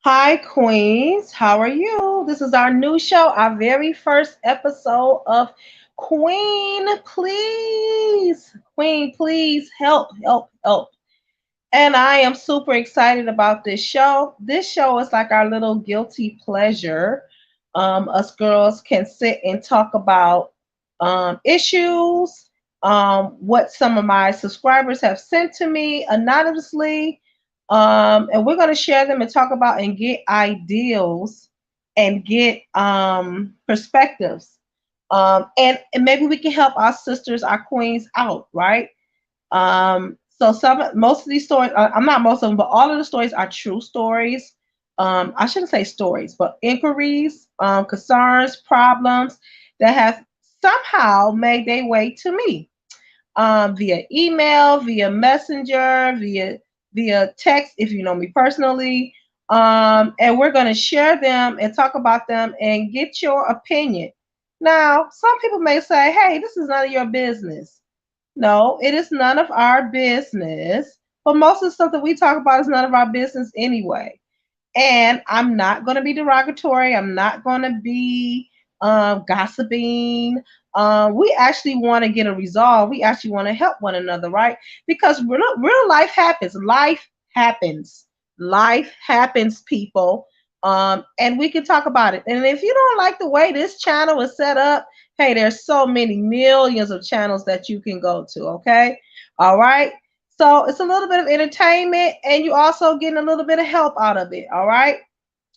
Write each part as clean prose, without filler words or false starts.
Hi, Queens. How are you? This is our new show, our very first episode of Queen Please. Queen Please, help, help, help. And I am super excited about this show. This show is like our little guilty pleasure. Us girls can sit and talk about issues, what some of my subscribers have sent to me anonymously, and we're going to share them and talk about and get ideals and get perspectives. And maybe we can help our sisters, our queens out, right? So most of these stories, I'm not most of them, but all of the stories are true stories. I shouldn't say stories, but inquiries, concerns, problems that have somehow made their way to me via email, via messenger, via text, if you know me personally. And we're going to share them and talk about them and get your opinion. Now, some people may say, hey, this is none of your business. No, it is none of our business. But most of the stuff that we talk about is none of our business anyway. And I'm not going to be derogatory. I'm not going to be gossiping. We actually want to get a resolve. We actually want to help one another, right? Because real life happens. Life happens. Life happens, people. And we can talk about it. And if you don't like the way this channel is set up, hey, there's so many millions of channels that you can go to. Okay. All right. So it's a little bit of entertainment and you also getting a little bit of help out of it. All right.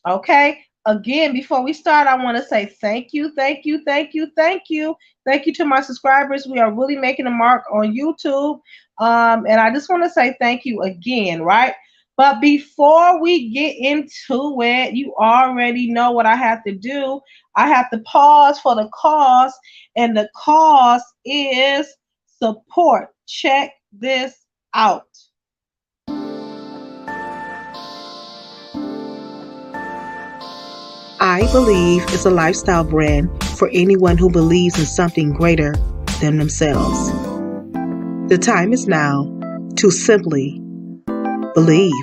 Okay. Again, before we start, I want to say thank you, thank you, thank you, thank you. Thank you to my subscribers. We are really making a mark on YouTube. And I just want to say thank you again, right? But before we get into it, you already know what I have to do. I have to pause for the cause, and the cause is support. Check this out. I believe it's a lifestyle brand for anyone who believes in something greater than themselves. The time is now to simply believe.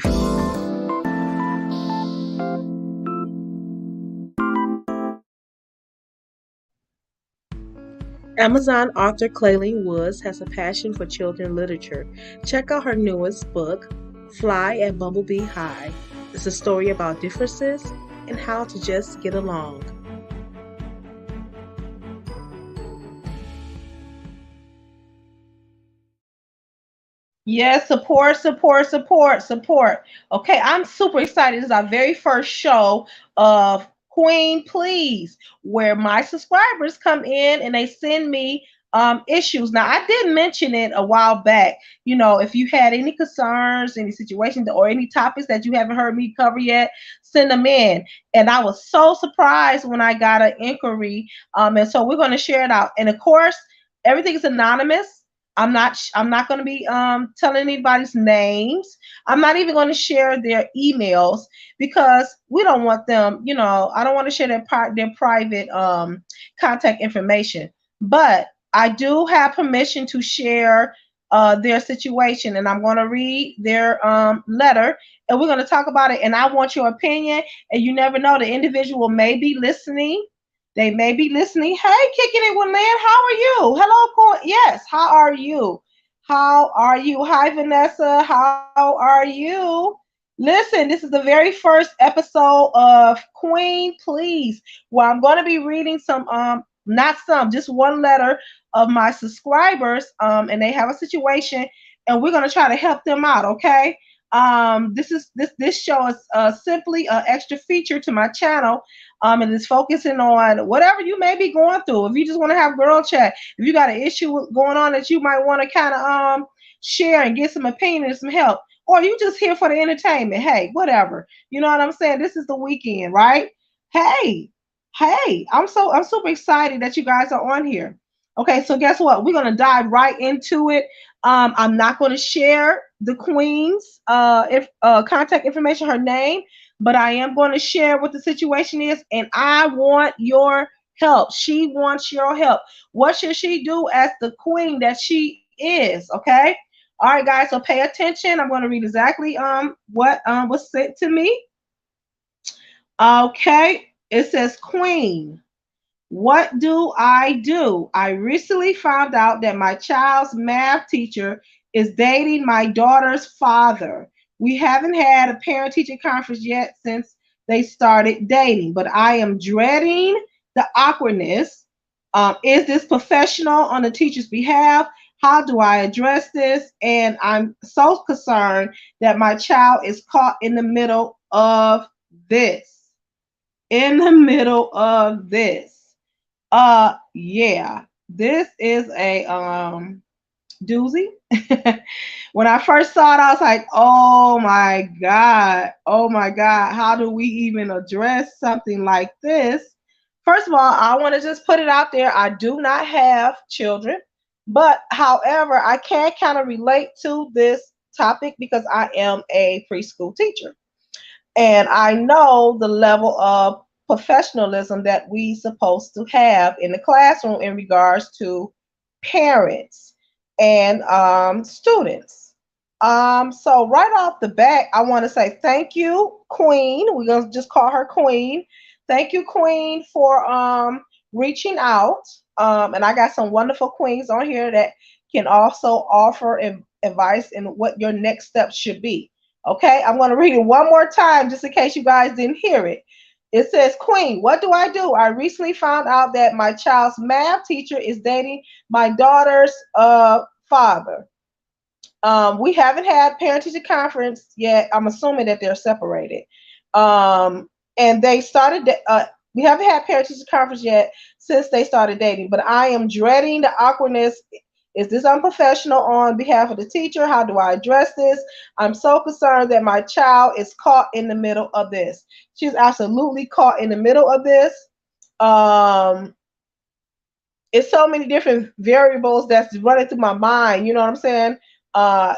Amazon author Clayleen Woods has a passion for children's literature. Check out her newest book, Fly at Bumblebee High. It's a story about differences and how to just get along. Yes, support, support, support, support. Okay, I'm super excited. This is our very first show of Queen Please, where my subscribers come in and they send me issues. Now, I did mention it a while back. You know, if you had any concerns, any situations, or any topics that you haven't heard me cover yet, send them in. And I was so surprised when I got an inquiry. And so we're going to share it out. And of course, everything is anonymous. I'm not going to be telling anybody's names. I'm not even going to share their emails because we don't want them, I don't want to share their private contact information. But I do have permission to share their situation, and I'm going to read their letter, and we're going to talk about it. And I want your opinion. And you never know, the individual may be listening. They may be listening. Hey, kicking it with Lynn, how are you? Hello, yes, how are you? How are you? Hi, Vanessa, how are you? Listen, this is the very first episode of Queen Please, where I'm going to be reading some, not some, just one letter of my subscribers, and they have a situation, and we're going to try to help them out, okay? This show is simply an extra feature to my channel, and it's focusing on whatever you may be going through. If you just want to have girl chat, if you got an issue going on that you might want to kind of share and get some opinion and some help, or you just here for the entertainment, hey, whatever. You know what I'm saying? This is the weekend, right? Hey, hey, I'm super excited that you guys are on here. Okay, so guess what? We're gonna dive right into it. I'm not going to share the queen's if contact information, her name, but I am going to share what the situation is, and I want your help. She wants your help. What should she do as the queen that she is? Okay. All right, guys. So pay attention. I'm going to read exactly what was sent to me. Okay, it says Queen. What do I do? I recently found out that my child's math teacher is dating my daughter's father. We haven't had a parent teacher conference yet since they started dating, but I am dreading the awkwardness. Is this professional on the teacher's behalf? How do I address this? And I'm so concerned that my child is caught in the middle of this. In the middle of this. Yeah, this is a doozy. When I first saw it, I was like, oh my God, how do we even address something like this? First of all, I want to just put it out there. I do not have children, but however, I can kind of relate to this topic because I am a preschool teacher. And I know the level of professionalism that we supposed to have in the classroom in regards to parents and students. So right off the bat, I want to say thank you, Queen. We're gonna just call her Queen. Thank you, Queen, for reaching out. And I got some wonderful queens on here that can also offer advice in what your next steps should be. Okay, I'm going to read it one more time just in case you guys didn't hear it. It says, Queen, what do I do? I recently found out that my child's math teacher is dating my daughter's father. We haven't had parent teacher conference yet. I'm assuming that they're separated. And they started, we haven't had parent teacher conference yet since they started dating, but I am dreading the awkwardness. Is this unprofessional on behalf of the teacher? How do I address this? I'm so concerned that my child is caught in the middle of this. She's absolutely caught in the middle of this. Um, it's so many different variables that's running through my mind. You know what I'm saying? Uh,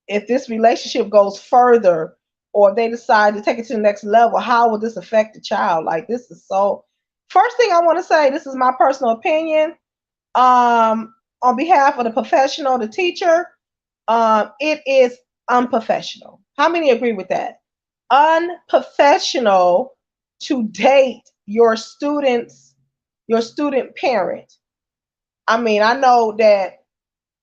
if this relationship goes further or they decide to take it to the next level, how will this affect the child? Like, this is so. First thing I want to say, this is my personal opinion. On behalf of the professional, the teacher, it is unprofessional. How many agree with that? Unprofessional to date your student parent. I mean, I know that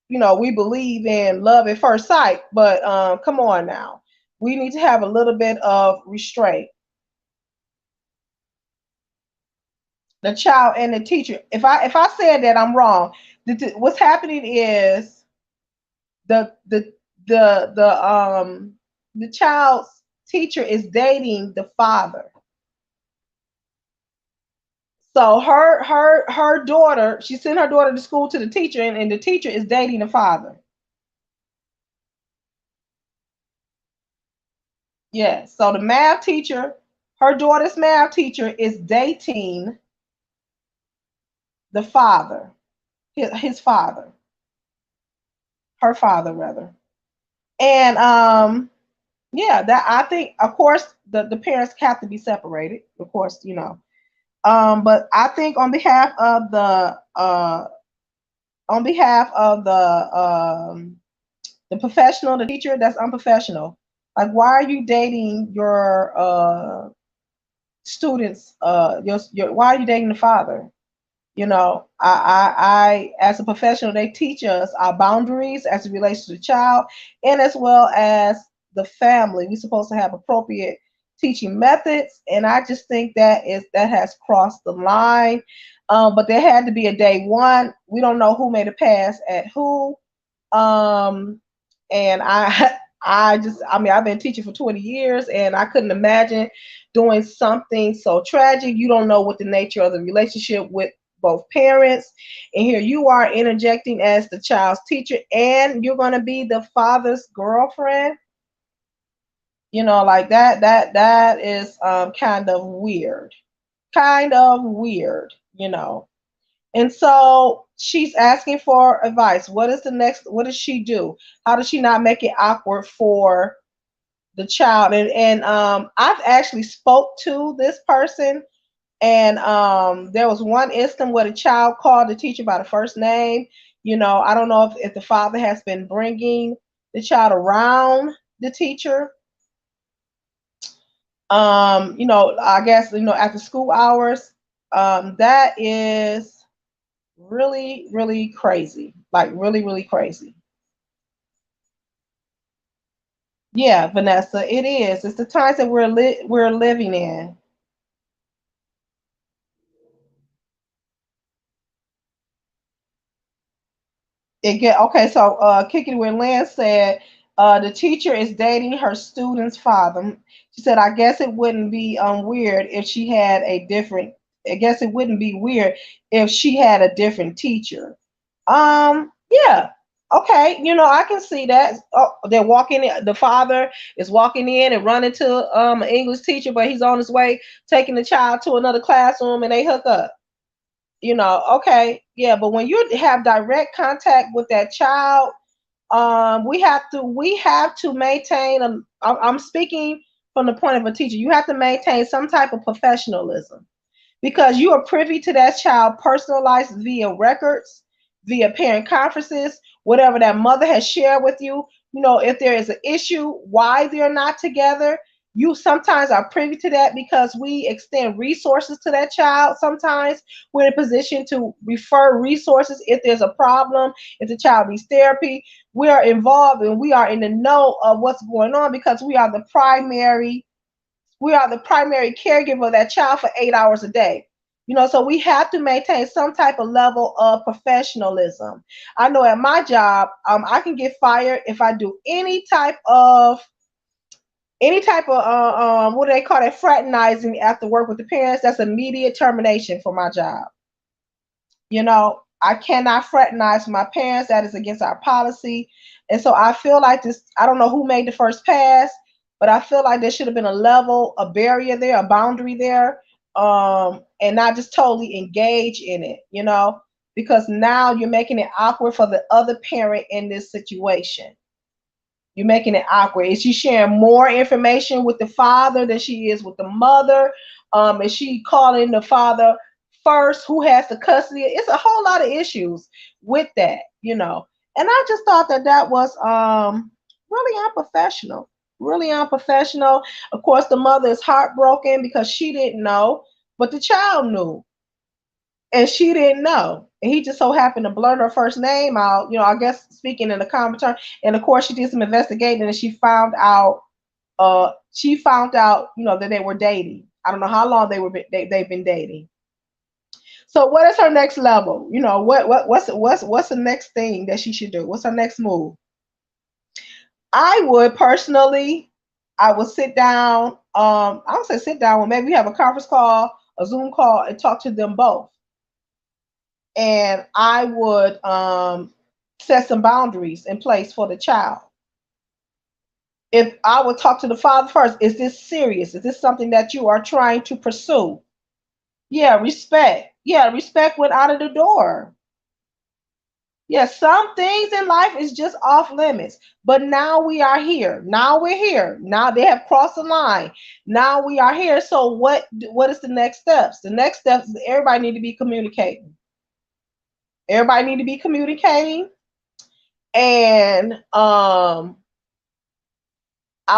we believe in love at first sight, but come on now, we need to have a little bit of restraint. The child and the teacher. If I said that, I'm wrong. What's happening is the the the child's teacher is dating the father. So her daughter, she sent her daughter to school to the teacher, and the teacher is dating the father. Yes. So the math teacher, her daughter's math teacher is dating the father, his father, her father rather. And yeah, that I think of course the parents have to be separated, of course, but I think on behalf of the professional, the teacher, that's unprofessional. Like, why are you dating your students? Your why are you dating the father? I as a professional, they teach us our boundaries as it relates to the child, and as well as the family. We're supposed to have appropriate teaching methods, and I just think that has crossed the line. But there had to be a day one. We don't know who made a pass at who. Um, and I mean, I've been teaching for 20 years, and I couldn't imagine doing something so tragic. You don't know what the nature of the relationship with both parents, and here you are interjecting as the child's teacher, and you're going to be the father's girlfriend. Like that is kind of weird. Kind of weird. And so she's asking for advice. What does she do? How does she not make it awkward for the child? And I've actually spoke to this person, and there was one instance where the child called the teacher by the first name. I don't know if the father has been bringing the child around the teacher. I guess, after school hours. That is really, really crazy. Like really, really crazy. Yeah, Vanessa, it is. It's the times that we're living in. It get okay. So, Kiki when Lynn said, the teacher is dating her student's father. She said, I guess it wouldn't be weird if she had a different. I guess it wouldn't be weird if she had a different teacher. Yeah. Okay, I can see that. Oh, they're walking in, the father is walking in and running to an English teacher, but he's on his way taking the child to another classroom and they hook up. Okay, yeah, but when you have direct contact with that child, we have to maintain. I'm speaking from the point of a teacher. You have to maintain some type of professionalism because you are privy to that child personalized via records, via parent conferences, whatever that mother has shared with you. If there is an issue, why they're not together, you sometimes are privy to that because we extend resources to that child. Sometimes we're in a position to refer resources if there's a problem, if the child needs therapy. We are involved and we are in the know of what's going on because we are the primary caregiver of that child for 8 hours a day. So we have to maintain some type of level of professionalism. I know at my job, I can get fired if I do any type of what do they call that, fraternizing after work with the parents. That's immediate termination for my job. I cannot fraternize with my parents. That is against our policy. And so I feel like this, I don't know who made the first pass, but I feel like there should have been a level, a barrier there, a boundary there, and not just totally engage in it, because now you're making it awkward for the other parent in this situation. You're making it awkward. Is she sharing more information with the father than she is with the mother? Is she calling the father first? Who has the custody? It's a whole lot of issues with that. And I just thought that was really unprofessional. Really unprofessional. Of course, the mother is heartbroken because she didn't know, but the child knew and she didn't know. And he just so happened to blurt her first name out, I guess speaking in a common term. And of course, she did some investigating and she found out, that they were dating. I don't know how long they've been dating. So what is her next level? What's the next thing that she should do? What's her next move? I would personally, I would sit down. I would say sit down. Well, maybe we have a conference call, a Zoom call, and talk to them both, and I would set some boundaries in place for the child. If I would talk to the father first, is this serious? Is this something that you are trying to pursue? Yeah, respect. Yeah, respect went out of the door. Yeah, some things in life is just off limits. But now we are here. Now we're here. Now they have crossed the line. Now we are here. So what is the next steps? The next steps is everybody need to be communicating. Everybody need to be communicating. And I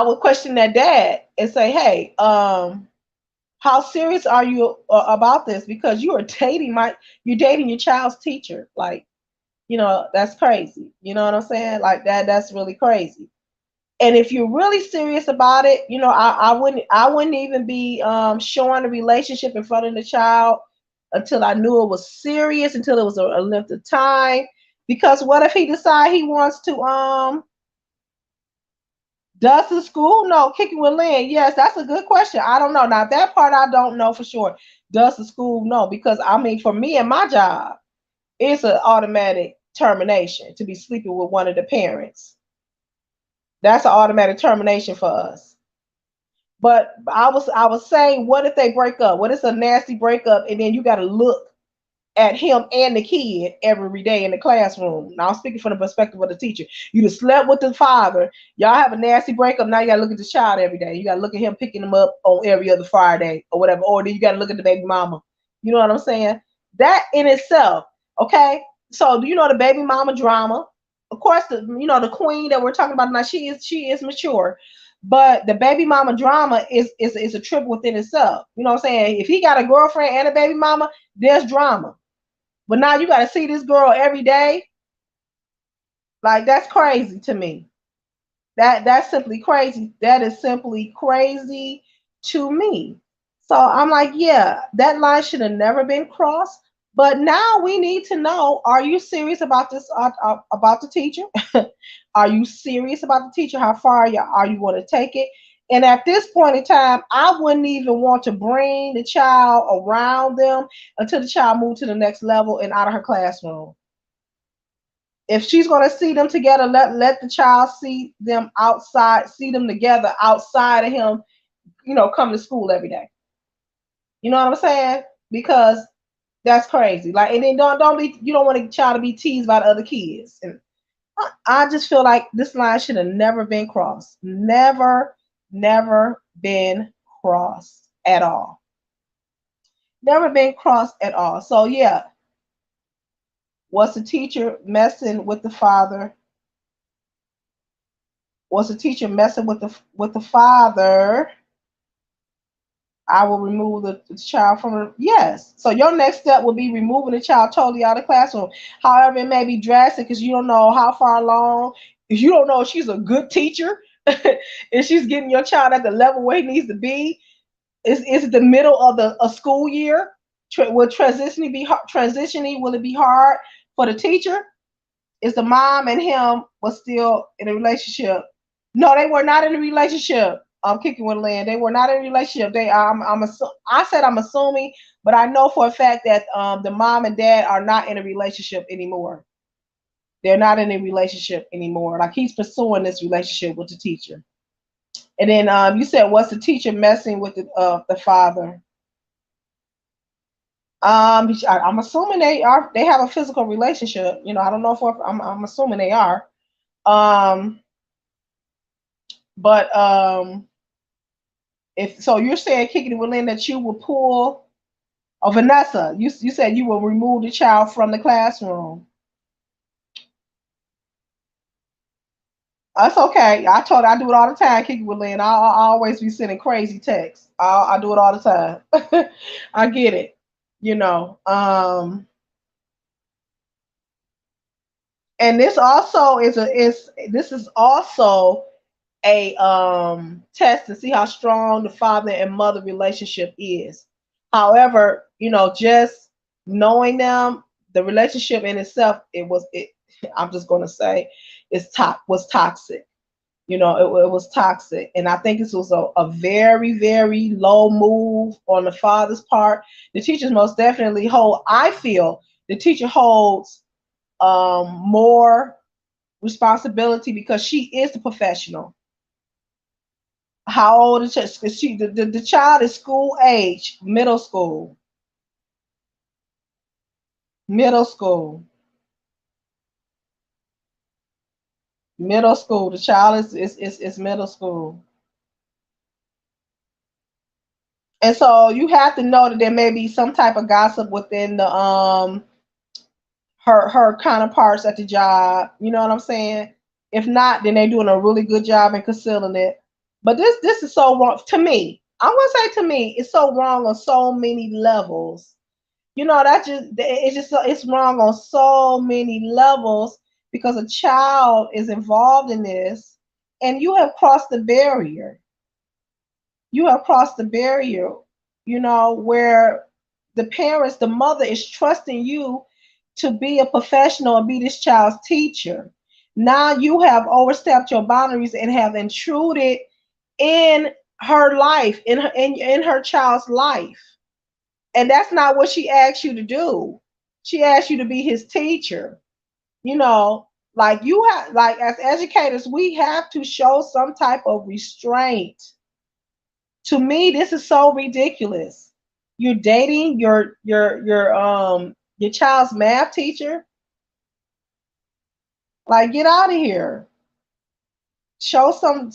would question that dad and say, "Hey, how serious are you about this? Because you're dating your child's teacher. Like, that's crazy. You know what I'm saying? Like that's really crazy. And if you're really serious about it, I wouldn't even be showing the relationship in front of the child until I knew it was serious, until it was a length of time. Because what if he decide he wants to does the school know kicking with Lynn? Yes, that's a good question. I don't know. Now that part I don't know for sure. Does the school know? Because I mean, for me and my job, it's an automatic termination to be sleeping with one of the parents. That's an automatic termination for us. But I was saying, what if they break up? What is a nasty breakup? And then you got to look at him and the kid every day in the classroom. Now I'm speaking from the perspective of the teacher. You just slept with the father. Y'all have a nasty breakup. Now you gotta look at the child every day. You gotta look at him picking him up on every other Friday or whatever. Or then you gotta look at the baby mama. You know what I'm saying? That in itself, okay. So do you know the baby mama drama? Of course, the queen that we're talking about now, she is mature. But the baby mama drama is a trip within itself. You know what I'm saying? If he got a girlfriend and a baby mama, there's drama. But now you got to see this girl every day. Like, that's crazy to me. That's simply crazy. That is simply crazy to me. So I'm like, yeah, that line should have never been crossed. But now we need to know: are you serious about this? About the teacher? Are you serious about the teacher? How far are you going to take it? And at this point in time, I wouldn't even want to bring the child around them until the child moved to the next level and out of her classroom. If she's going to see them together, let the child see them outside, see them together outside of him, coming to school every day. You know what I'm saying? Because that's crazy. Like, and then don't be, you don't want a child to be teased by the other kids. And I just feel like this line should have never been crossed. Never, never been crossed at all. Never been crossed at all. So yeah, was the teacher messing with the father? Was the teacher messing with the father? I will remove the child from the, yes. So your next step will be removing the child totally out of the classroom. However, it may be drastic because you don't know how far along. If you don't know if she's a good teacher, if she's getting your child at the level where he needs to be, is it the middle of the a school year? Will transitioning? Will it be hard for the teacher? Is the mom and him was still in a relationship? No, they were not in a relationship. I'm kicking with land. They were not in a relationship. I said I'm assuming, but I know for a fact that the mom and dad are not in a relationship anymore. They're not in a relationship anymore. Like, he's pursuing this relationship with the teacher. And then you said, what's the teacher messing with the father? I'm assuming they have a physical relationship. I don't know if I'm assuming they are. Um, but if so, you're saying, kicking it within, that you will pull. Oh, Vanessa, you said you will remove the child from the classroom. That's okay. I told her I do it all the time, kicking with Lynn. I always be sending crazy texts. I do it all the time. I get it. You know. And this also this is also a test to see how strong the father and mother relationship is. However, just knowing them, the relationship in itself, I'm just gonna say, was toxic. It was toxic, and I think this was a very, very low move on the father's part. The teachers most definitely hold. I feel the teacher holds more responsibility because she is the professional. How old is she? The child is school age, middle school, middle school, middle school. The child is middle school. And so you have to know that there may be some type of gossip within the her counterparts at the job. You know what I'm saying? If not, then they're doing a really good job in concealing it. But this is so wrong to me. I'm gonna say, to me, it's so wrong on so many levels. That it's wrong on so many levels because a child is involved in this, and you have crossed the barrier. You have crossed the barrier, where the mother is trusting you to be a professional and be this child's teacher. Now you have overstepped your boundaries and have intruded in her life, in her child's life. And that's not what she asked you to do. She asked you to be his teacher. You know, like as educators, we have to show some type of restraint. To me, this is so ridiculous. You're dating your child's math teacher. Like, get out of here. Show some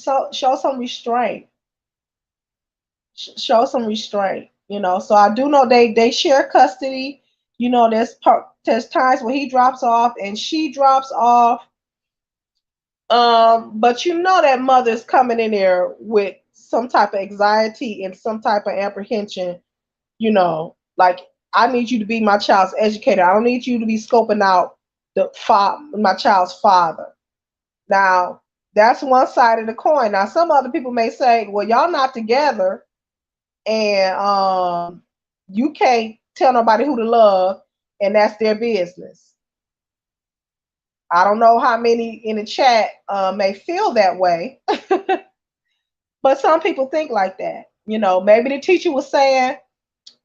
restraint. Show some restraint. So I do know they share custody. There's times where he drops off and she drops off. But you know that mother's coming in there with some type of anxiety and some type of apprehension, like, I need you to be my child's educator. I don't need you to be scoping out my child's father. Now, that's one side of the coin. Now, some other people may say, well, y'all not together, and you can't tell nobody who to love, and that's their business. I don't know how many in the chat may feel that way, but some people think like that. Maybe the teacher was saying,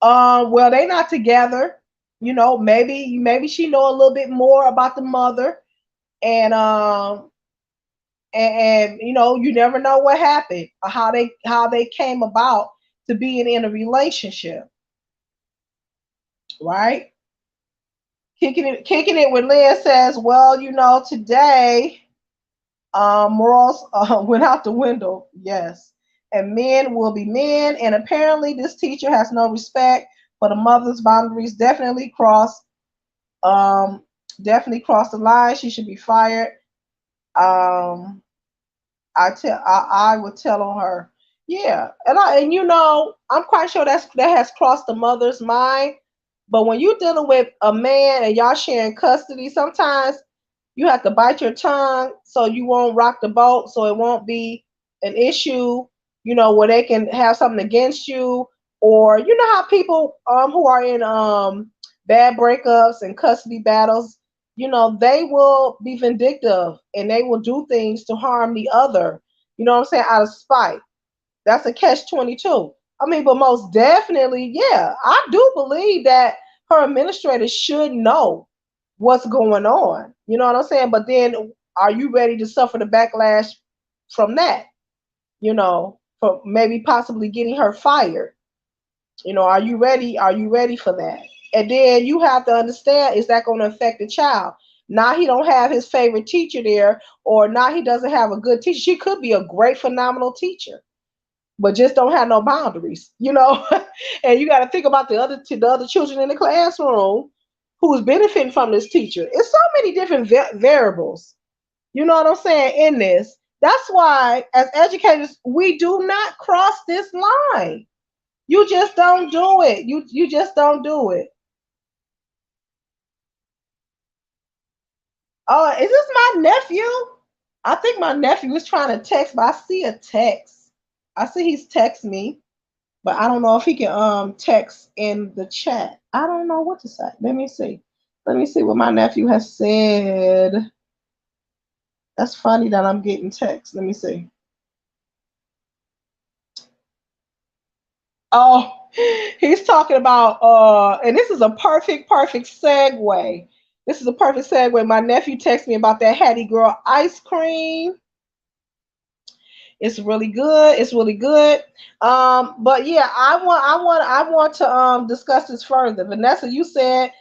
well, they not together. Maybe she know a little bit more about the mother, and you never know what happened or how they came about to being in a relationship, right? Kicking it with Lynn says, well, today morals went out the window. Yes, and men will be men, and apparently this teacher has no respect for the mother's boundaries. Um, definitely crossed the line. She should be fired. Um, I would tell on her. Yeah, I'm quite sure that has crossed the mother's mind. But when you're dealing with a man and y'all sharing custody, sometimes you have to bite your tongue so you won't rock the boat, so it won't be an issue, where they can have something against you, or you know how people who are in bad breakups and custody battles, they will be vindictive and they will do things to harm the other. You know what I'm saying? Out of spite. That's a catch 22. I mean, but most definitely, yeah, I do believe that her administrator should know what's going on. You know what I'm saying? But then, are you ready to suffer the backlash from that? For maybe possibly getting her fired. Are you ready? Are you ready for that? And then you have to understand, is that going to affect the child? Now he don't have his favorite teacher there, or now he doesn't have a good teacher. She could be a great, phenomenal teacher, but just don't have no boundaries. And you got to think about the other children in the classroom who's benefiting from this teacher. It's so many different variables. You know what I'm saying in this. That's why, as educators, we do not cross this line. You just don't do it. You just don't do it. Oh, is this my nephew? I think my nephew is trying to text, but I see a text. I see he's text me, but I don't know if he can text in the chat. I don't know what to say. Let me see. Let me see what my nephew has said. That's funny that I'm getting text. Let me see. Oh, he's talking about and this is a perfect segue. This is a perfect segue. My nephew texted me about that Hattie Girl ice cream. It's really good. It's really good. But yeah, I want to discuss this further. Vanessa, you said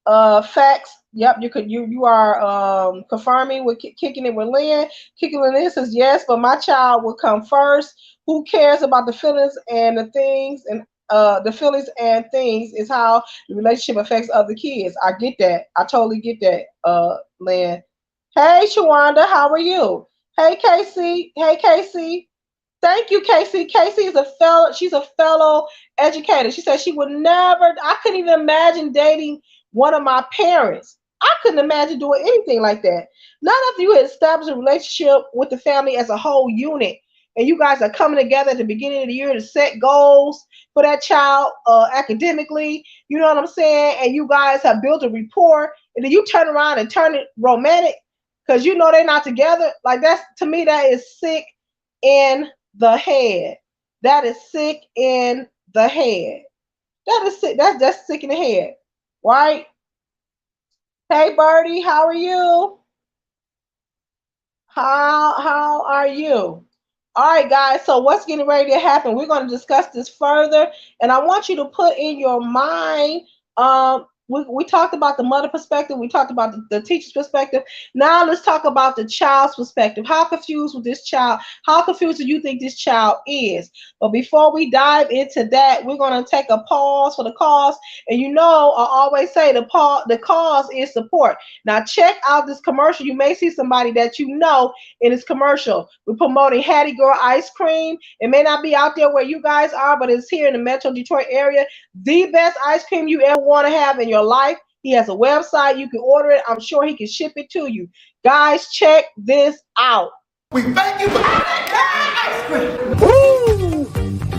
facts. Yep, you are confirming with kicking it with Lynn. Kicking with Lynn says yes, but my child will come first. Who cares about the feelings and the things and the feelings and things is how the relationship affects other kids. I get that. I totally get that, Lynn. Hey, Shawanda, how are you? Hey, Casey. Hey, Casey. Thank you, Casey. Casey is a fellow. She's a fellow educator. She said she would never. I couldn't even imagine dating one of my parents. I couldn't imagine doing anything like that. Not if you had established a relationship with the family as a whole unit, and you guys are coming together at the beginning of the year to set goals for that child academically. You know what I'm saying? And you guys have built a rapport, and then you turn around and turn it romantic because they're not together. Like, that's, to me, that is sick in the head. That is sick in the head. That is sick. That's sick in the head, right? Hey, Birdie, how are you? How are you? All right, guys. So what's getting ready to happen? We're going to discuss this further, and I want you to put in your mind. we talked about the mother perspective. We talked about the teacher's perspective. Now let's talk about the child's perspective. How confused with this child? How confused do you think this child is? But before we dive into that, we're going to take a pause for the cause. And you know, I always say the cause is support. Now check out this commercial. You may see somebody that you know in this commercial. We're promoting Hattie Girl ice cream. It may not be out there where you guys are, but it's here in the Metro Detroit area. The best ice cream you ever want to have in your life. He has a website. You can order it. I'm sure he can ship it to you. Guys, check this out. We thank you for ice cream. Woo!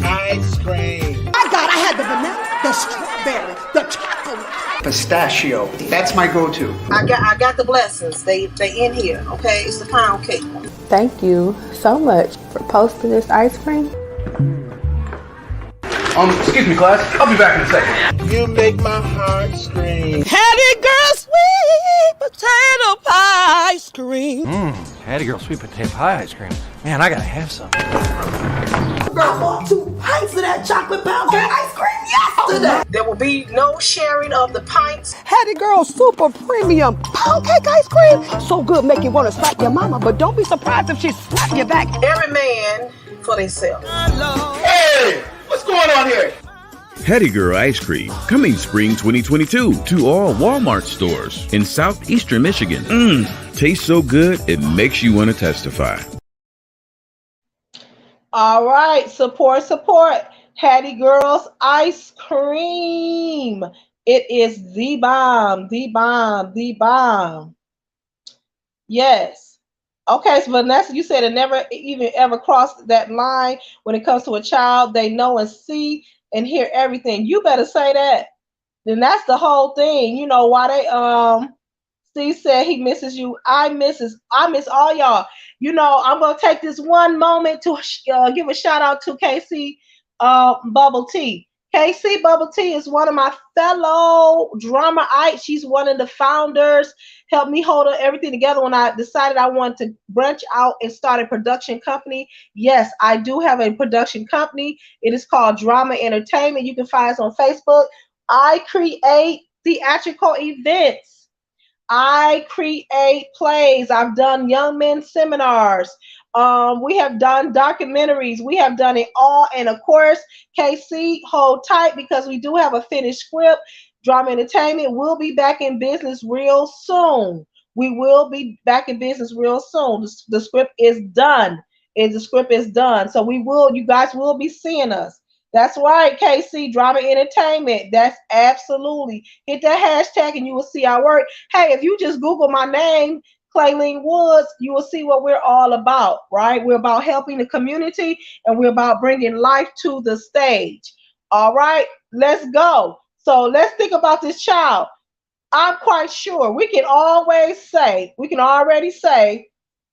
Ice cream. I had the vanilla, the strawberry, the chocolate. Pistachio. That's my go-to. I got the blessings. They in here, okay? It's the pound cake. Thank you so much for posting this ice cream. Excuse me, class. I'll be back in a second. You make my heart scream. Hattie Girl sweet potato pie ice cream. Hattie Girl sweet potato pie ice cream. Man, I gotta have some. I bought 2 pints of that chocolate pound cake ice cream yesterday. There will be no sharing of the pints. Hattie Girl super premium pound cake ice cream. So good, make you want to slap your mama, but don't be surprised if she slap you back. Every man for themselves. Hey, what's going on here? Hattie Girl Ice Cream, coming spring 2022 to all Walmart stores in southeastern Michigan. Tastes so good, it makes you want to testify. All right, support. Hattie Girls ice cream. It is the bomb. Yes. Okay, so Vanessa, you said it never even ever crossed that line when it comes to a child. They know and see and hear everything. You better say that. Then that's the whole thing. You know why they Steve said he misses you. I miss all y'all. You know, I'm gonna take this one moment to give a shout out to Casey Bubble Tea. Casey Bubble Tea is one of my fellow dramaites. She's one of the founders. Helped me hold everything together when I decided I wanted to branch out and start a production company. Yes, I do have a production company. It is called Drama Entertainment. You can find us on Facebook. I create theatrical events. I create plays. I've done young men seminars. We have done documentaries. We have done it all. And of course, KC, hold tight because we do have a finished script. Drama Entertainment will be back in business real soon. We will be back in business real soon. The script is done. The script is done. So you guys will be seeing us. That's right, KC, Drama Entertainment. That's absolutely. Hit that hashtag and you will see our work. Hey, if you just Google my name, Clayleen Woods, you will see what we're all about, right? We're about helping the community and we're about bringing life to the stage. All right, let's go. So let's think about this child. I'm quite sure we can already say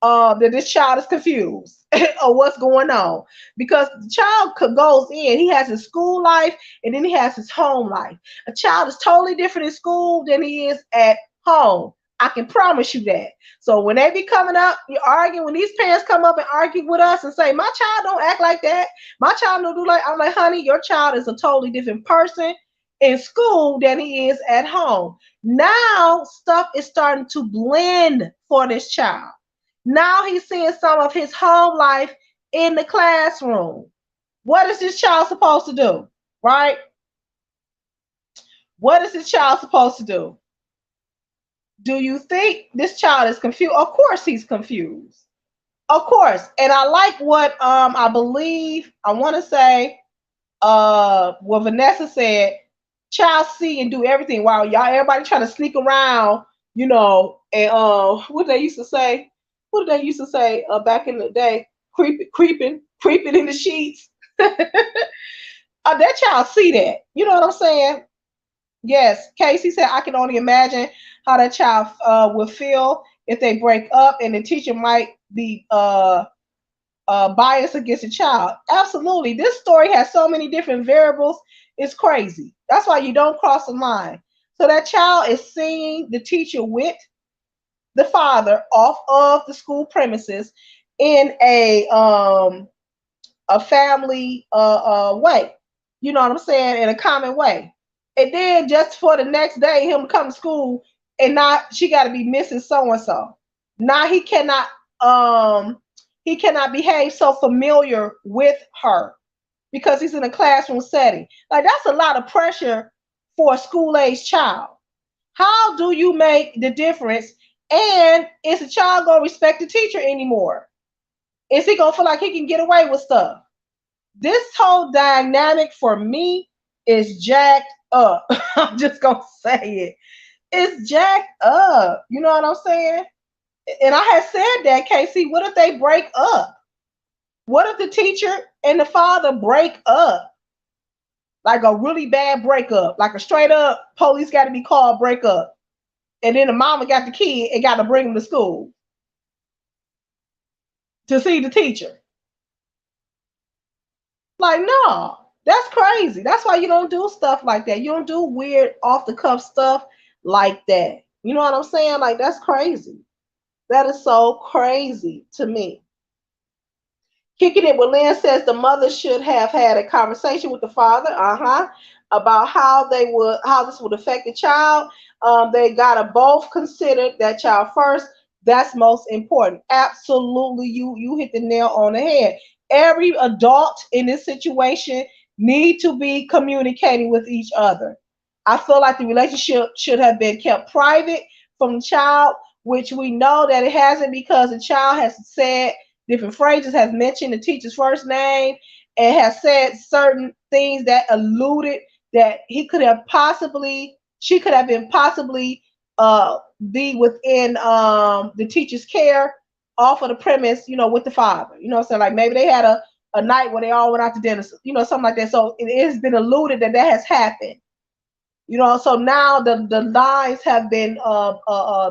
that this child is confused or what's going on, because the child goes in, he has his school life and then he has his home life. A child is totally different in school than he is at home. I can promise you that. So when they be coming up, you arguing, when these parents come up and argue with us and say, my child don't act like that, my child don't do like, I'm like, honey, your child is a totally different person in school than he is at home. Now stuff is starting to blend for this child. Now he's seeing some of his home life in the classroom. What is this child supposed to do, right? What is this child supposed to do? Do you think this child is confused? Of course he's confused. Of course. And I like what I believe, I want to say what Vanessa said, child see and do everything while y'all everybody trying to sneak around, you know, and what they used to say? What did they used to say back in the day? Creeping in the sheets. That child see that. You know what I'm saying? Yes. Casey said, I can only imagine how that child will feel if they break up and the teacher might be biased against the child. Absolutely. This story has so many different variables. It's crazy. That's why you don't cross the line. So that child is seeing the teacher with the father off of the school premises in a family way. You know what I'm saying? In a common way. And then just for the next day, him come to school and not she got to be Mrs. So and so. Now he cannot behave so familiar with her because he's in a classroom setting. Like that's a lot of pressure for a school age child. How do you make the difference? And is the child gonna respect the teacher anymore? Is he gonna feel like he can get away with stuff? This whole dynamic for me is jacked up. I'm just gonna say it. It's jacked up. You know what I'm saying? And I had said that, Casey. What if they break up? What if the teacher and the father break up? Like a really bad breakup, like a straight up police got to be called breakup. And then the mama got the kid and got to bring him to school to see the teacher. Like, no, that's crazy. That's why you don't do stuff like that. You don't do weird off the cuff stuff like that. You know what I'm saying? Like, that's crazy. That is so crazy to me. Kicking it with Lynn says the mother should have had a conversation with the father, about how this would affect the child. They gotta both consider that child first. That's most important. Absolutely, you hit the nail on the head. Every adult in this situation need to be communicating with each other. I feel like the relationship should have been kept private from the child, which we know that it hasn't because the child has said different phrases, has mentioned the teacher's first name, and has said certain things that alluded that she could have been possibly be within the teacher's care off of the premise, with the father. You know what I'm saying? Like maybe they had a night where they all went out to dinner, something like that. So it has been alluded that has happened. So now the lines have been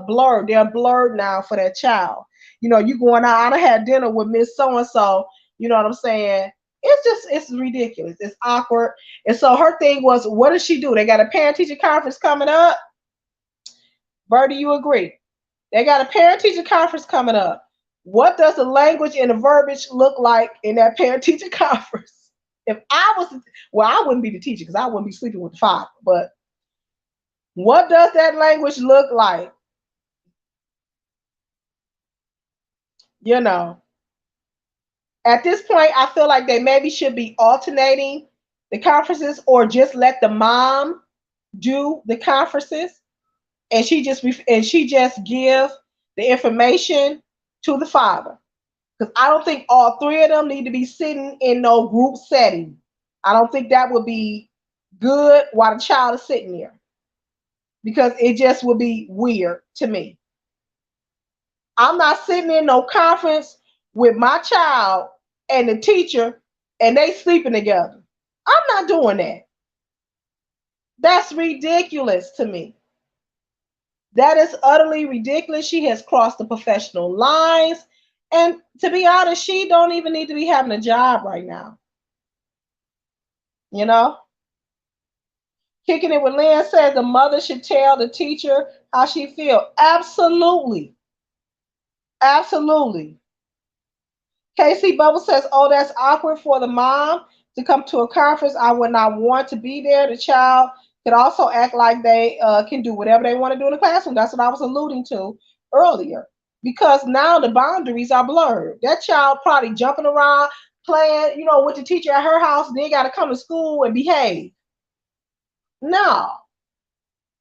blurred. They're blurred now for that child. You going out, I had dinner with Miss So-and-so, you know what I'm saying? It's ridiculous. It's awkward. And so her thing was, what does she do? They got a parent-teacher conference coming up. Bertie, you agree? They got a parent-teacher conference coming up. What does the language and the verbiage look like in that parent-teacher conference? If I was, I wouldn't be the teacher because I wouldn't be sleeping with the father, but what does that language look like? At this point, I feel like they maybe should be alternating the conferences or just let the mom do the conferences and she just give the information to the father. Because I don't think all three of them need to be sitting in no group setting. I don't think that would be good while the child is sitting there. Because it just would be weird to me. I'm not sitting in no conference with my child and the teacher and they sleeping together. I'm not doing that. That's ridiculous to me. That is utterly ridiculous. She has crossed the professional lines. And to be honest, she don't even need to be having a job right now. Kicking it with Lynn says the mother should tell the teacher how she feels. Absolutely. Absolutely. KC Bubble says, oh, that's awkward for the mom to come to a conference. I would not want to be there. The child could also act like they can do whatever they want to do in the classroom. That's what I was alluding to earlier. Because now the boundaries are blurred. That child probably jumping around, playing, with the teacher at her house. Then got to come to school and behave. No.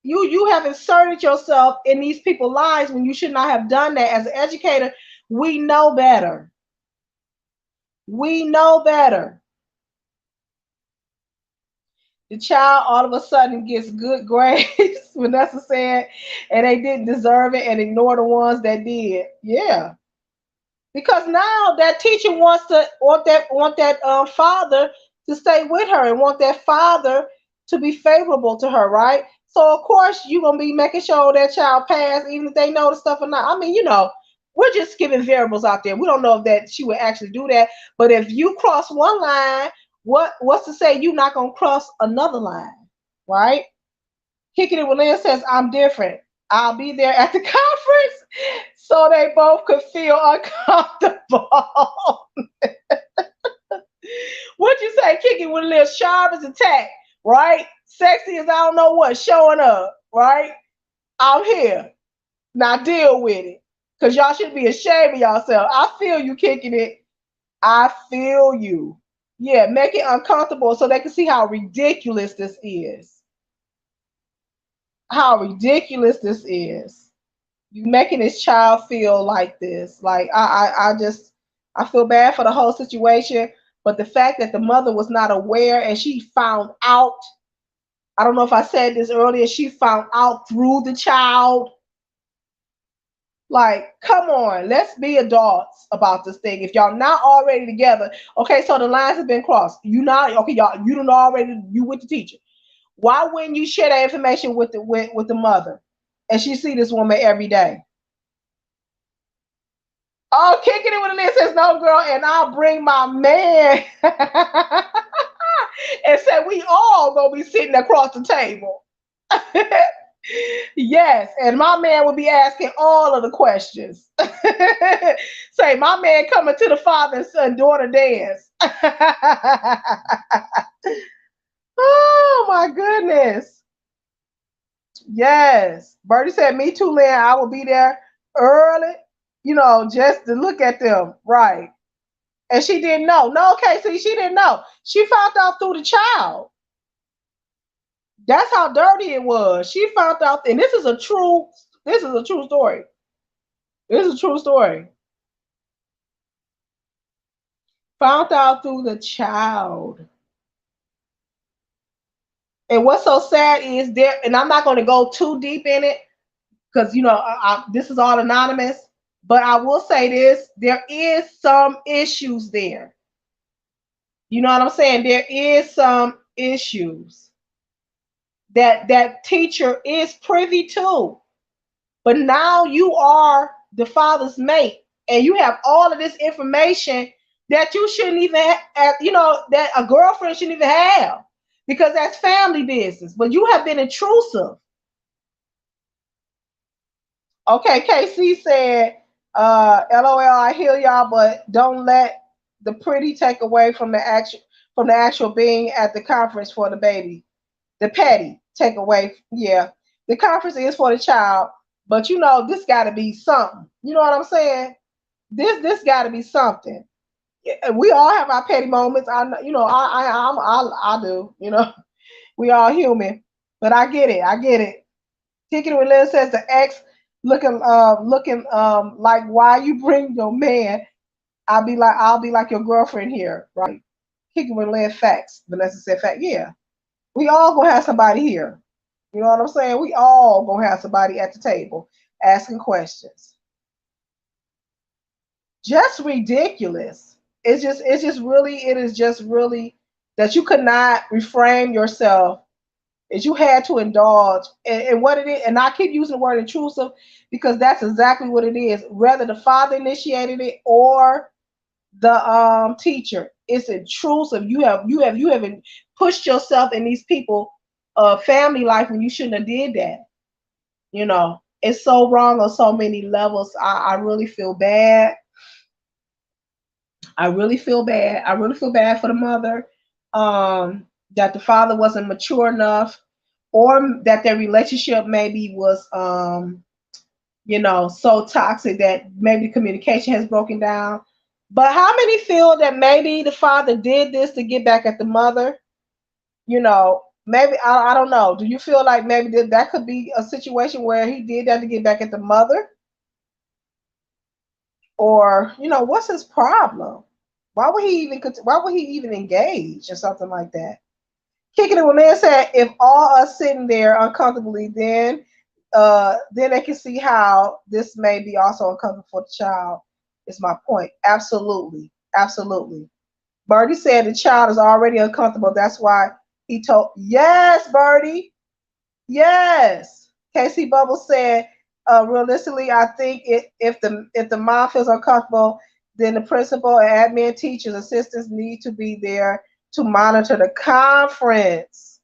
You have inserted yourself in these people's lives when you should not have done that. As an educator, we know better. We know better. The child all of a sudden gets good grades, Vanessa said, and they didn't deserve it and ignore the ones that did. Yeah. Because now that teacher want that father to stay with her and want that father to be favorable to her, right? So of course you're gonna be making sure that child pass, even if they know the stuff or not. I mean, we're just giving variables out there. We don't know if that she would actually do that. But if you cross one line, what's to say you're not gonna cross another line, right? Kicking it with Lynn says, I'm different. I'll be there at the conference so they both could feel uncomfortable. What'd you say? Kicking with Lynn, sharp as a tack, right? Sexy as I don't know what, showing up, right? I'm here. Now deal with it. Because y'all should be ashamed of yourself. I feel you kicking it. I feel you. Yeah, make it uncomfortable so they can see how ridiculous this is. How ridiculous this is. You making this child feel like this. Like I feel bad for the whole situation. But the fact that the mother was not aware and she found out, I don't know if I said this earlier, she found out through the child. Like, come on, let's be adults about this thing. If y'all not already together, okay, so the lines have been crossed. You not okay, y'all. You don't already. You with the teacher. Why wouldn't you share that information with the mother, and she see this woman every day? Oh, kicking it with a list says no, girl, and I'll bring my man, and say we all gonna be sitting across the table. Yes, and my man will be asking all of the questions. Say, my man coming to the father and son daughter dance. Oh my goodness. Yes. Birdie said, me too, Lynn. I will be there early, just to look at them. Right. And she didn't know. No, Casey, she didn't know. She found out through the child. That's how dirty it was. She found out, and this is a true story. This is a true story. Found out through the child. And what's so sad is there, and I'm not going to go too deep in it because this is all anonymous. But I will say this: there is some issues there. You know what I'm saying? There is some issues that teacher is privy to. But now you are the father's mate, and you have all of this information that you shouldn't even have, that a girlfriend shouldn't even have, because that's family business. But you have been intrusive. Okay, KC said, LOL, I hear y'all, but don't let the pretty take away from the actual being at the conference for the baby. The petty take away. Yeah, the conference is for the child, but this got to be something. You know what I'm saying? This got to be something. We all have our petty moments. I do. We all human, but I get it. Kicking with Lynn says the ex looking like, why you bring your man? I'll be like your girlfriend here, right? Kicking with Lynn, facts. Vanessa said fact. Yeah, we all gonna have somebody here. You know what I'm saying? We all gonna have somebody at the table asking questions. Just ridiculous. It is just really that you could not reframe yourself, that you had to indulge and what it is. And I keep using the word intrusive because that's exactly what it is. Whether the father initiated it or the teacher, it's intrusive. You have pushed yourself in these people family life when you shouldn't have did that. It's so wrong on so many levels. I really feel bad. I really feel bad for the mother, that the father wasn't mature enough, or that their relationship maybe was, so toxic that maybe the communication has broken down. But how many feel that maybe the father did this to get back at the mother? Maybe, I don't know. Do you feel like maybe that could be a situation where he did that to get back at the mother? Or, what's his problem? Why would he even engage or something like that? Kicking it when they said, if all are sitting there uncomfortably, then they can see how this may be also uncomfortable for the child, is my point. Absolutely. Birdie said the child is already uncomfortable. That's why he told. Yes, Birdie. Yes. Casey Bubbles said, realistically, I think if the mom feels uncomfortable, then the principal and admin, teachers, assistants need to be there to monitor the conference.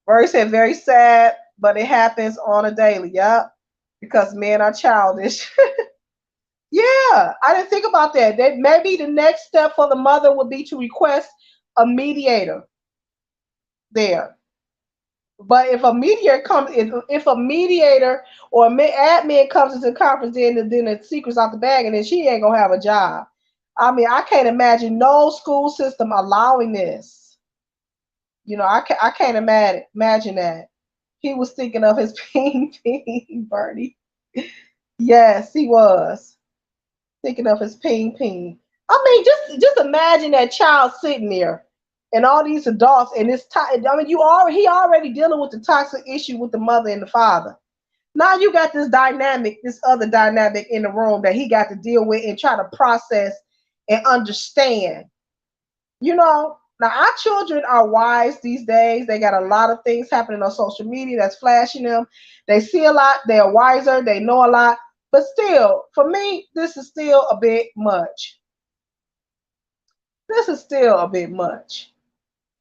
Birdie said, very sad, but it happens on a daily. Yep. Because men are childish. Yeah, I didn't think about that. That maybe the next step for the mother would be to request a mediator there. But if a mediator comes, if a mediator or admin comes into the conference, then the secret's out the bag, and then she ain't gonna have a job. I mean, I can't imagine no school system allowing this. I can't imagine that. He was thinking of his ping ping, Bernie. Yes, he was thinking of his ping ping. I mean, just imagine that child sitting there, and all these adults, and it's. I mean, he already dealing with the toxic issue with the mother and the father. Now you got this other dynamic in the room that he got to deal with and try to process and understand. Now our children are wise these days. They got a lot of things happening on social media that's flashing them. They see a lot. They're wiser. They know a lot. But still, for me, this is still a bit much. This is still a bit much.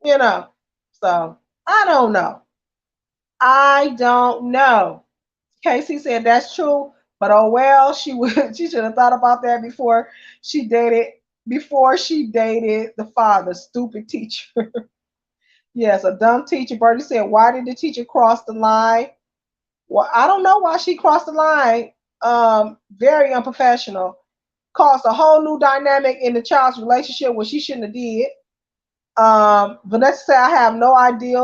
So I don't know. I don't know. Casey said that's true, but oh well, she should have thought about that before she dated the father. Stupid teacher. Yes, a dumb teacher. Bertie said, why did the teacher cross the line? Well, I don't know why she crossed the line. Very unprofessional. Caused a whole new dynamic in the child's relationship, which she shouldn't have did. Vanessa said, I have no idea.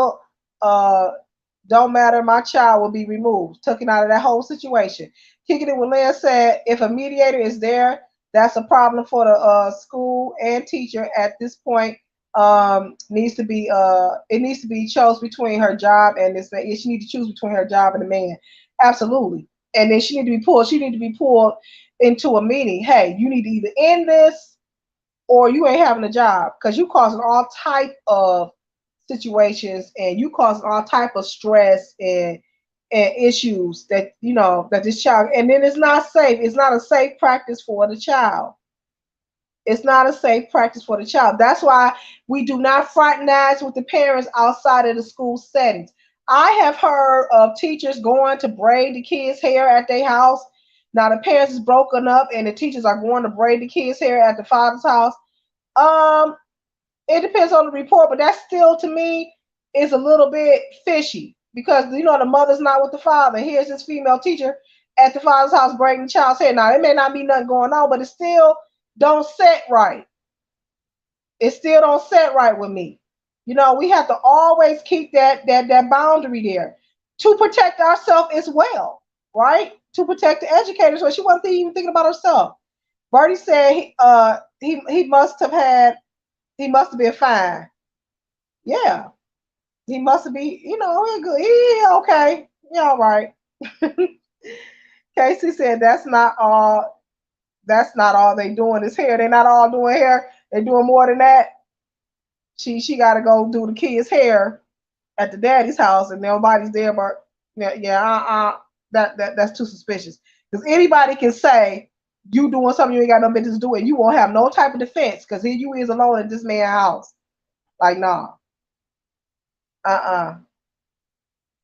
Don't matter, my child will be removed. Taken out of that whole situation. Kicking it with Lynn said, if a mediator is there, that's a problem for the school and teacher at this point. It needs to be chose between her job and this man. She needs to choose between her job and the man. Absolutely. And then she need to be pulled into a meeting. Hey, you need to either end this or you ain't having a job, because you causing all type of situations and you causing all type of stress and issues that that this child, and then it's not safe. It's not a safe practice for the child. It's not a safe practice for the child. That's why we do not fraternize with the parents outside of the school settings. I have heard of teachers going to braid the kids' hair at their house. Now the parents is broken up and the teachers are going to braid the kids' hair at the father's house. It depends on the report, but that still to me is a little bit fishy, because the mother's not with the father. Here's this female teacher at the father's house braiding the child's hair. Now it may not be nothing going on, but it still don't set right. It still don't set right with me. We have to always keep that boundary there to protect ourselves as well, right? To protect the educators. So she wasn't even thinking about herself. Bertie said he must have been fine. Yeah. He must be, he good. He okay. Yeah, all right. Casey said that's not all they doing is hair. They're not all doing hair. They're doing more than that. She got to go do the kids' hair at the daddy's house, and nobody's there. But that's too suspicious. Because anybody can say you doing something you ain't got no business to do, and you won't have no type of defense, because here you is alone at this man's house. Like, nah.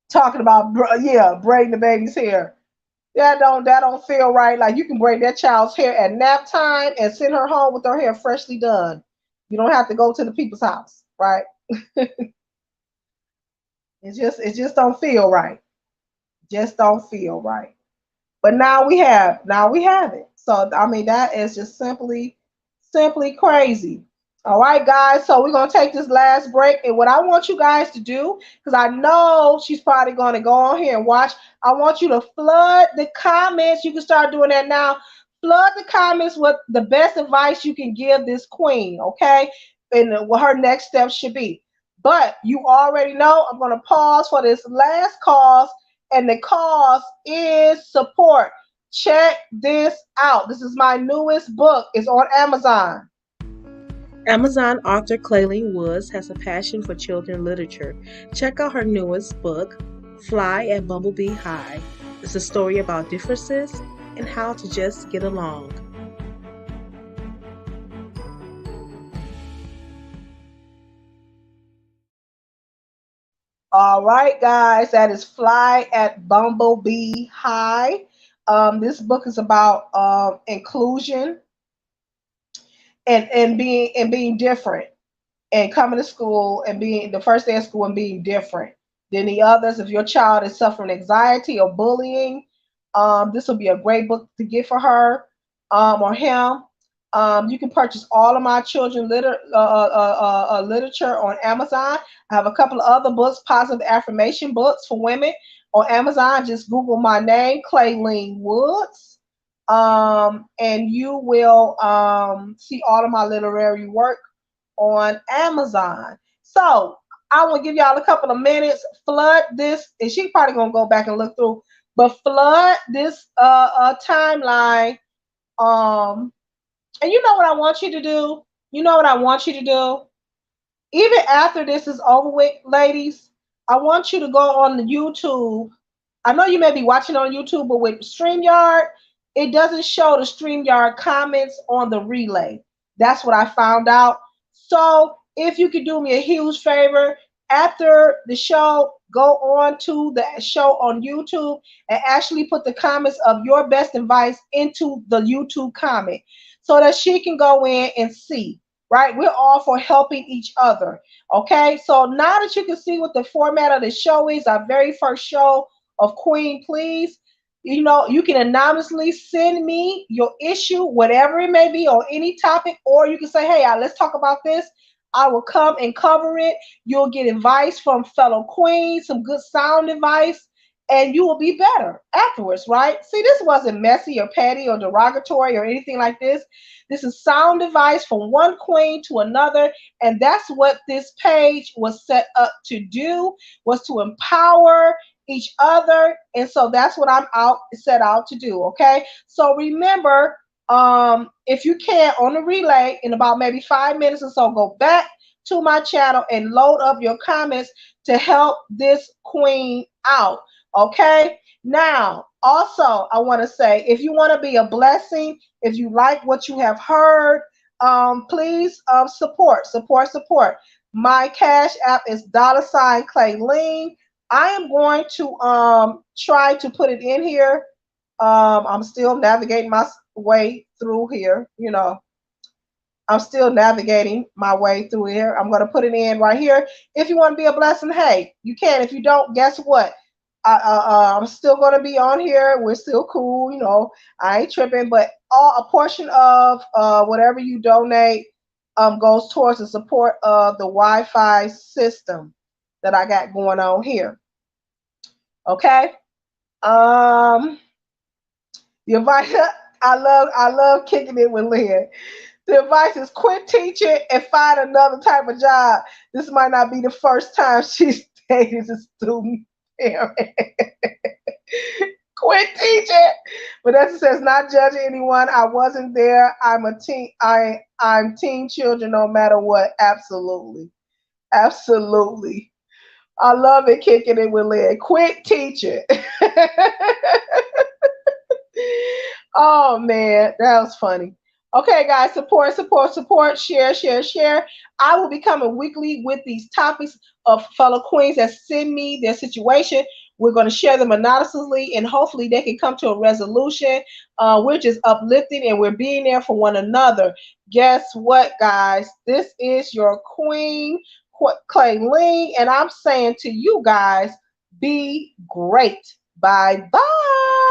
Talking about braiding the baby's hair. That don't feel right. Like, you can braid that child's hair at nap time and send her home with her hair freshly done. You don't have to go to the people's house, right? It just don't feel right. Just don't feel right. But now we have it. So I mean, that is just simply crazy. All right, guys. So we're gonna take this last break, and what I want you guys to do, because I know she's probably gonna go on here and watch. I want you to flood the comments. You can start doing that now. Flood the comments with the best advice you can give this queen, okay? And what her next steps should be. But you already know I'm gonna pause for this last cause, and the cause is support. Check this out. This is my newest book. It's on Amazon. Amazon author Clayleen Woods has a passion for children's literature. Check out her newest book, Fly at Bumblebee High. It's a story about differences and how to just get along. All right, guys, that is Fly at Bumblebee High. This book is about inclusion and being different, and coming to school and being the first day of school and being different than the others. If your child is suffering anxiety or bullying, this will be a great book to get for her or him. You can purchase all of my children literature on Amazon. I have a couple of other books, positive affirmation books for women on Amazon. Just Google my name, Clayleen Woods, and you will see all of my literary work on Amazon. So I will give y'all a couple of minutes, flood this, and she probably gonna go back and look through, but flood this timeline. And you know what I want you to do? You know what I want you to do? Even after this is over with, ladies, I want you to go on the YouTube. I know you may be watching on YouTube, but with StreamYard, it doesn't show the StreamYard comments on the relay. That's what I found out. So if you could do me a huge favor, after the show, go on to the show on YouTube and actually put the comments of your best advice into the YouTube comment so that she can go in and see, right? We're all for helping each other, okay? So now that you can see what the format of the show is, our very first show of Queen Please, you know, you can anonymously send me your issue, whatever it may be, on any topic, or you can say, hey, let's talk about this. I will come and cover it. You'll get advice from fellow queens, some good sound advice, and you will be better afterwards, right? See, this wasn't messy or petty or derogatory or anything like this. This is sound advice from one queen to another, and that's what this page was set up to do, was to empower each other. And so that's what I'm set out to do, okay? So remember, if you can, on the relay in about maybe 5 minutes or so, go back to my channel and load up your comments to help this queen out, okay? Now, also, I want to say, if you want to be a blessing, if you like what you have heard, please support. My Cash App is $Clayleen. I am going to try to put it in here. I'm still navigating my way through here, you know. I'm still navigating my way through here. I'm going to put it in right here. If you want to be a blessing, hey, you can. If you don't, guess what? I'm still going to be on here. We're still cool, you know. I ain't tripping, but a portion of whatever you donate goes towards the support of the Wi-Fi system that I got going on here. Okay. The advice, I love kicking it with Lynn. The advice is quit teaching and find another type of job. This might not be the first time she's dated a student parent. Quit teaching. But as it says, not judging anyone. I wasn't there. I'm teen children no matter what. Absolutely. Absolutely. I love it, kicking it with Lynn. Quit teaching. Oh man, that was funny. Okay, guys, support, share. I will be coming weekly with these topics of fellow queens that send me their situation. We're going to share them anonymously, and hopefully they can come to a resolution. We're just uplifting, and we're being there for one another. Guess what, guys? This is your Queen Clayleen, and I'm saying to you guys, be great. Bye-bye.